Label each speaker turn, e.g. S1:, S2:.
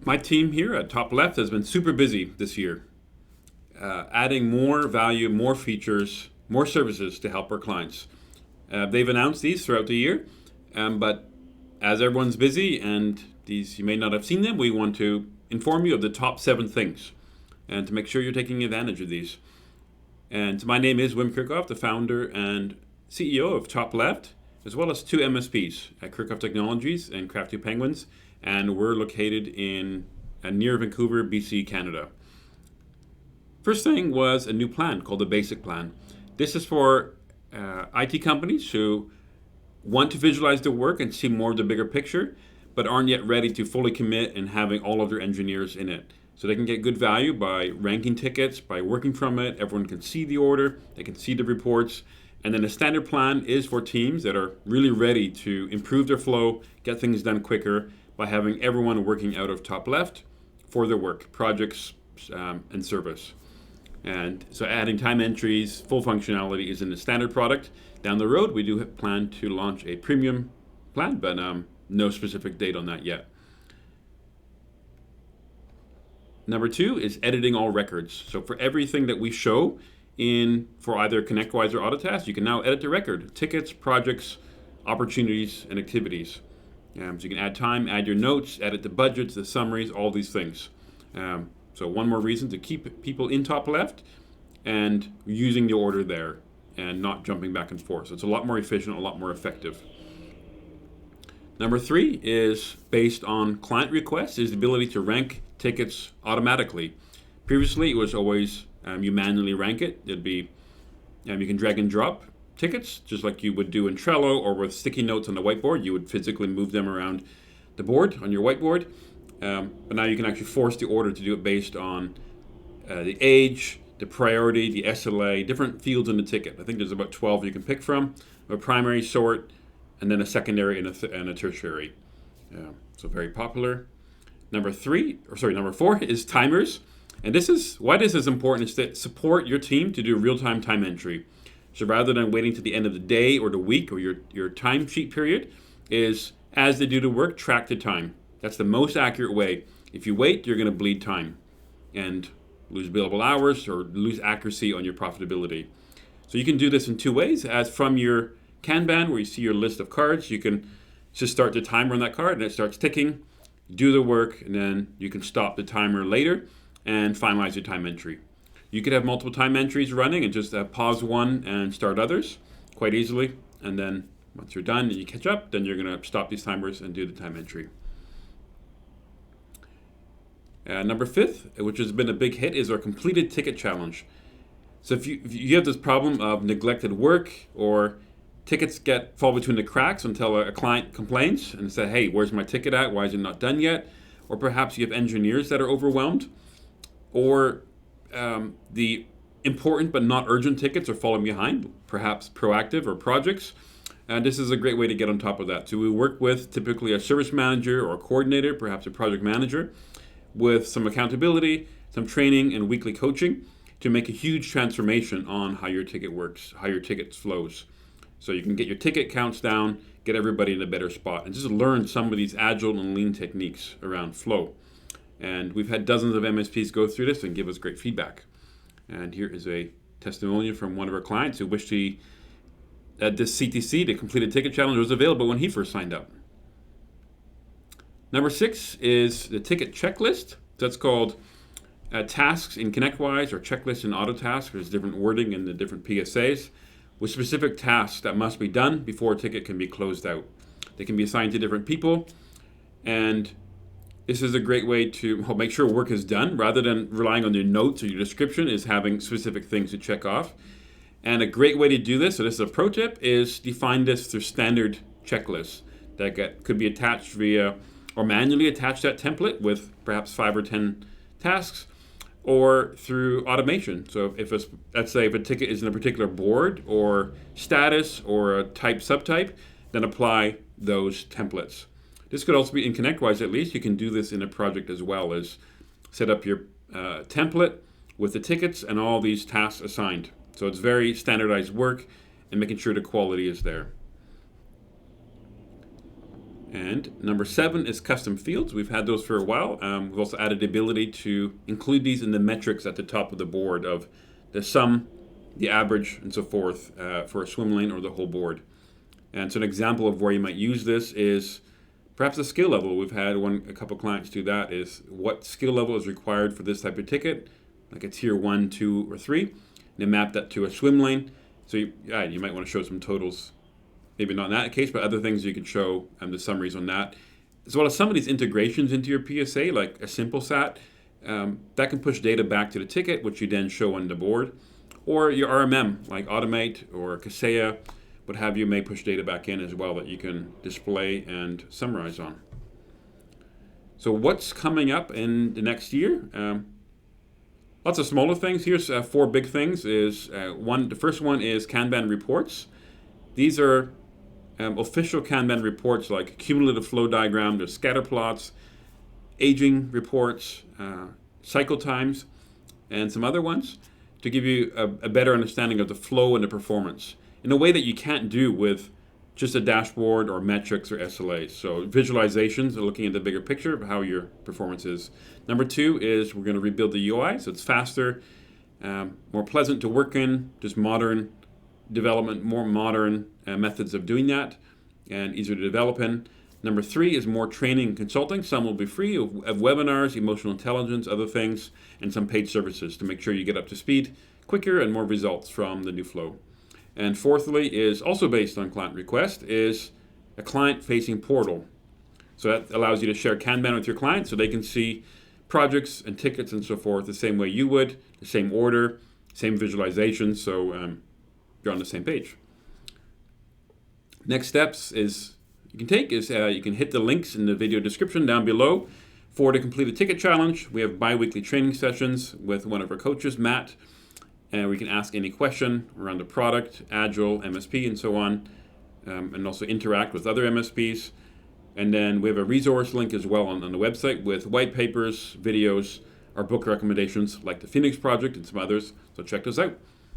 S1: My team here at TopLeft has been super busy this year, adding more value, more features, more services to help our clients. They've announced these throughout the year, but as everyone's busy and these you may not have seen them, we want to inform you of the top 7 things and to make sure you're taking advantage of these. And my name is Wim Kirchhoff, the founder and CEO of TopLeft, as well as 2 MSPs at Kirchhoff Technologies and Crafty Penguins, and we're located in near Vancouver, BC, Canada. First thing was a new plan called the Basic Plan. This is for IT companies who want to visualize their work and see more of the bigger picture, but aren't yet ready to fully commit and having all of their engineers in it. So they can get good value by ranking tickets, by working from it. Everyone can see the order, they can see the reports. And then the standard plan is for teams that are really ready to improve their flow, get things done quicker by having everyone working out of TopLeft for their work, projects, and service. And so adding time entries, full functionality is in the standard product. Down the road, we do plan to launch a premium plan, but no specific date on that yet. Number 2 is editing all records. So for everything that we show for either ConnectWise or Autotask, you can now edit the record, tickets, projects, opportunities, and activities. So you can add time, add your notes, edit the budgets, the summaries, all these things. So one more reason to keep people in TopLeft and using the order there and not jumping back and forth. So it's a lot more efficient, a lot more effective. Number 3 is based on client requests, is the ability to rank tickets automatically. Previously, it was always you manually rank it. It'd be you can drag and drop tickets just like you would do in Trello or with sticky notes on the whiteboard. You would physically move them around the board on your whiteboard. But now you can actually force the order to do it based on the age, the priority, the SLA, different fields in the ticket. I think there's about 12 you can pick from: a primary, sort, and then a secondary and a tertiary. So very popular. Number 4 is timers. And this is why this is important, is to support your team to do real-time time entry. So rather than waiting to the end of the day or the week or your timesheet period, is as they do the work, track the time. That's the most accurate way. If you wait, you're going to bleed time and lose billable hours or lose accuracy on your profitability. So you can do this in 2 ways. As from your Kanban, where you see your list of cards, you can just start the timer on that card and it starts ticking, do the work, and then you can stop the timer later and finalize your time entry. You could have multiple time entries running and just pause one and start others quite easily. And then once you're done and you catch up, then you're going to stop these timers and do the time entry. Number 5, which has been a big hit, is our completed ticket challenge. So if you have this problem of neglected work or tickets fall between the cracks until a client complains and say, hey, where's my ticket at? Why is it not done yet? Or perhaps you have engineers that are overwhelmed, or the important but not urgent tickets are falling behind, perhaps proactive or projects. And this is a great way to get on top of that. So we work with typically a service manager or a coordinator, perhaps a project manager, with some accountability, some training, and weekly coaching to make a huge transformation on how your ticket works, how your ticket flows. So you can get your ticket counts down, get everybody in a better spot, and just learn some of these agile and lean techniques around flow. And we've had dozens of MSPs go through this and give us great feedback. And here is a testimonial from one of our clients who wished that this CTC, the completed ticket challenge, was available when he first signed up. Number 6 is the ticket checklist. That's called tasks in ConnectWise or checklists in Autotask. There's different wording in the different PSAs with specific tasks that must be done before a ticket can be closed out. They can be assigned to different people, and this is a great way to make sure work is done rather than relying on your notes or your description, is having specific things to check off. And a great way to do this, so this is a pro tip, is define this through standard checklists that could be attached via or manually attach that template with perhaps 5 or 10 tasks, or through automation. So let's say if a ticket is in a particular board or status or a type subtype, then apply those templates. This could also be in ConnectWise at least. You can do this in a project as well, as set up your template with the tickets and all these tasks assigned. So it's very standardized work and making sure the quality is there. And number 7 is custom fields. We've had those for a while. We've also added the ability to include these in the metrics at the top of the board of the sum, the average, and so forth for a swim lane or the whole board. And so an example of where you might use this is perhaps the skill level. We've had a couple clients do that, is what skill level is required for this type of ticket, like a tier 1, 2, or 3. And they map that to a swim lane. So you might want to show some totals. Maybe not in that case, but other things you could show the summaries on that. As well as some of these integrations into your PSA, like a simple SAT, that can push data back to the ticket, which you then show on the board. Or your RMM, like Automate or Kaseya, what have you, may push data back in as well that you can display and summarize on. So what's coming up in the next year? Lots of smaller things. Here's 4 big things. The first one is Kanban reports. These are official Kanban reports like cumulative flow diagram, there's scatter plots, aging reports, cycle times, and some other ones to give you a better understanding of the flow and the performance in a way that you can't do with just a dashboard or metrics or SLAs. So visualizations are looking at the bigger picture of how your performance is. Number 2 is we're going to rebuild the UI, so it's faster, more pleasant to work in, just modern development, more modern methods of doing that, and easier to develop in. Number 3 is more training and consulting. Some will be free of webinars, emotional intelligence, other things, and some paid services to make sure you get up to speed quicker and more results from the new flow. And fourthly is also based on client request is a client-facing portal. So that allows you to share Kanban with your clients so they can see projects and tickets and so forth the same way you would, the same order, same visualization, so you're on the same page. Next steps you can hit the links in the video description down below for to complete a ticket challenge. We have bi-weekly training sessions with one of our coaches, Matt, and we can ask any question around the product, Agile, MSP, and so on, and also interact with other MSPs. And then we have a resource link as well on the website with white papers, videos, our book recommendations like the Phoenix Project and some others. So check those out.